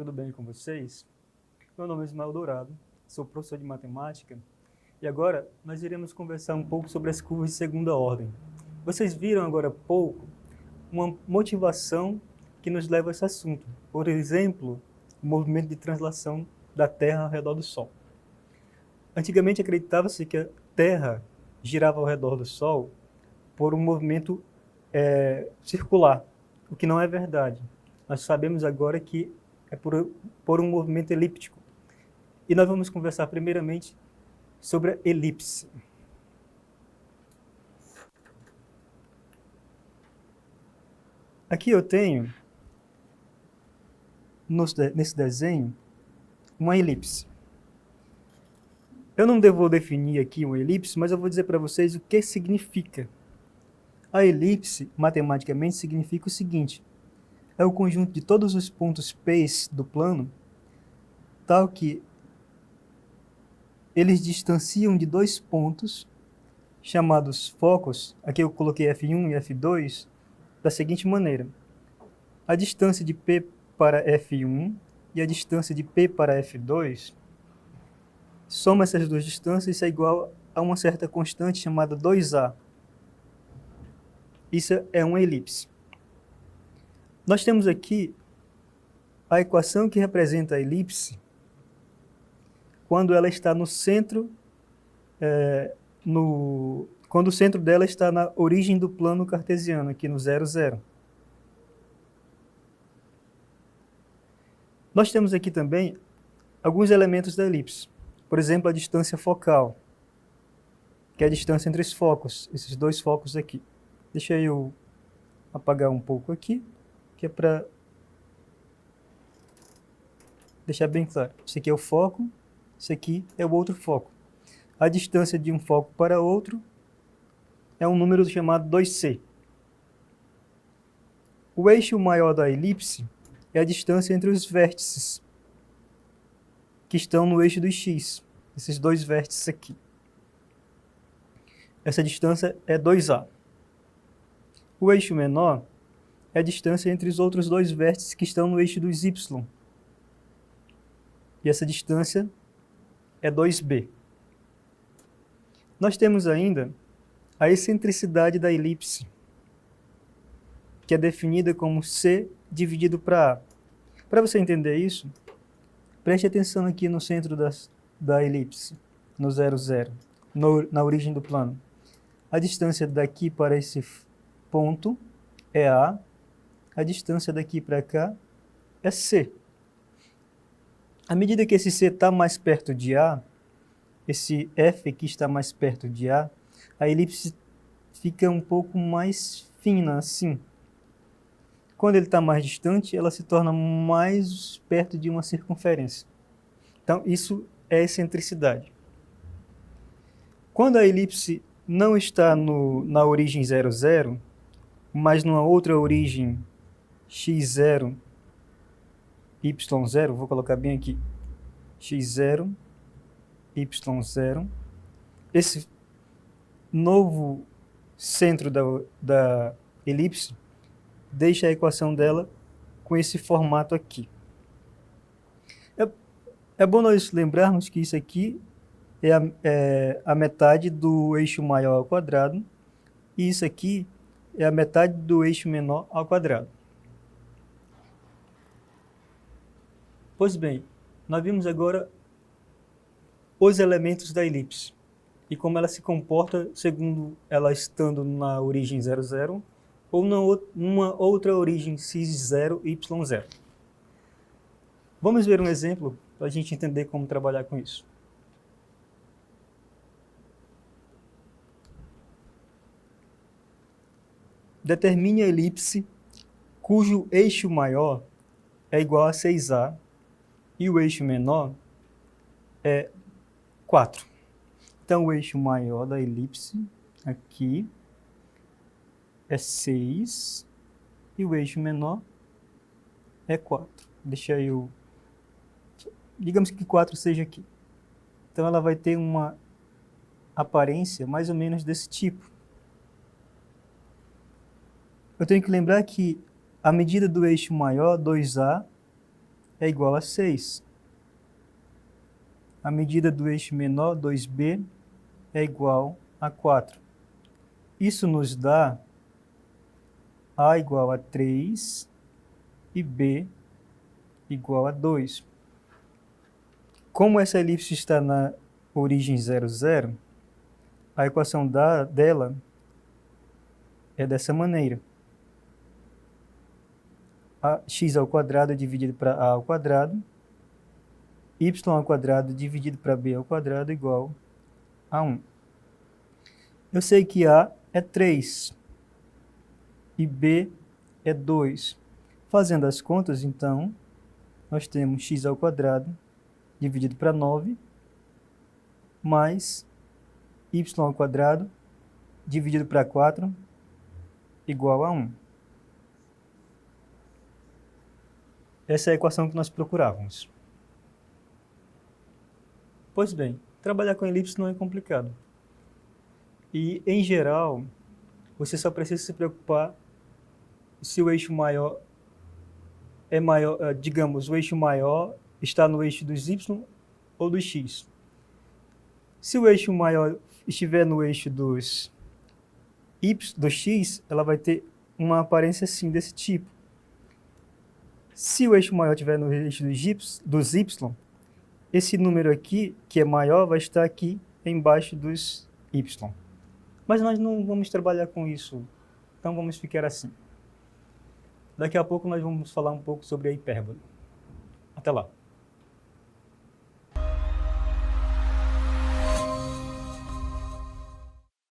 tudo bem com vocês? Meu nome é Ismael Dourado, sou professor de matemática e agora nós iremos conversar um pouco sobre as curvas de segunda ordem. Vocês viram agora há pouco uma motivação que nos leva a esse assunto. Por exemplo, o movimento de translação da Terra ao redor do Sol. Antigamente acreditava-se que a Terra girava ao redor do Sol por um movimento circular, o que não é verdade. Nós sabemos agora que é por um movimento elíptico. E nós vamos conversar primeiramente sobre a elipse. Aqui eu tenho, nesse desenho, uma elipse. Eu não devo definir aqui uma elipse, mas eu vou dizer para vocês o que significa. A elipse, matematicamente, significa o seguinte: é o conjunto de todos os pontos P do plano, tal que eles distanciam de dois pontos, chamados focos, aqui eu coloquei F1 e F2, da seguinte maneira: a distância de P para F1 e a distância de P para F2, soma essas duas distâncias, isso é igual a uma certa constante chamada 2A. Isso é uma elipse. Nós temos aqui a equação que representa a elipse quando ela está no centro, quando o centro dela está na origem do plano cartesiano, aqui no 0, 0. Nós temos aqui também alguns elementos da elipse. Por exemplo, a distância focal, que é a distância entre os focos, esses dois focos aqui. Deixa eu apagar um pouco aqui, que é para deixar bem claro. Esse aqui é o foco, esse aqui é o outro foco. A distância de um foco para outro é um número chamado 2c. O eixo maior da elipse é a distância entre os vértices que estão no eixo dos x, esses dois vértices aqui. Essa distância é 2a. O eixo menor é a distância entre os outros dois vértices que estão no eixo dos y. E essa distância é 2b. Nós temos ainda a excentricidade da elipse, que é definida como c dividido para a. Para você entender isso, preste atenção aqui no centro da elipse, no 0, 0, na origem do plano. A distância daqui para esse ponto é a distância daqui para cá é c. À medida que esse c está mais perto de a, esse f aqui está mais perto de a elipse fica um pouco mais fina assim. Quando ele está mais distante, ela se torna mais perto de uma circunferência. Então, isso é excentricidade. Quando a elipse não está na origem 0, 0, mas numa outra origem x0, y0, vou colocar bem aqui, x0, y0, esse novo centro da elipse deixa a equação dela com esse formato aqui. É bom nós lembrarmos que isso aqui é a metade do eixo maior ao quadrado e isso aqui é a metade do eixo menor ao quadrado. Pois bem, nós vimos agora os elementos da elipse e como ela se comporta segundo ela estando na origem 0, 0 ou numa outra origem x0, y0. Vamos ver um exemplo para a gente entender como trabalhar com isso. Determine a elipse cujo eixo maior é igual a 6a e o eixo menor é 4. Então, o eixo maior da elipse aqui é 6 e o eixo menor é 4. Deixa eu... Digamos que 4 seja aqui. Então, ela vai ter uma aparência mais ou menos desse tipo. Eu tenho que lembrar que a medida do eixo maior, 2a, é igual a 6. A medida do eixo menor, 2b, é igual a 4. Isso nos dá a igual a 3 e b igual a 2. Como essa elipse está na origem 0, 0, a equação dela é dessa maneira. X ao quadrado dividido para a ao quadrado, y ao quadrado dividido para b ao quadrado igual a 1. Eu sei que a é 3 e b é 2. Fazendo as contas, então, nós temos x ao quadrado dividido para 9 mais y ao quadrado dividido para 4 igual a 1. Essa é a equação que nós procurávamos. Pois bem, trabalhar com elipse não é complicado. E, em geral, você só precisa se preocupar se o eixo maior é maior, digamos, o eixo maior está no eixo dos y ou dos x. Se o eixo maior estiver no eixo dos x, ela vai ter uma aparência assim, desse tipo. Se o eixo maior estiver no eixo dos y, esse número aqui, que é maior, vai estar aqui embaixo dos y. Mas nós não vamos trabalhar com isso, então vamos ficar assim. Daqui a pouco nós vamos falar um pouco sobre a hipérbole. Até lá.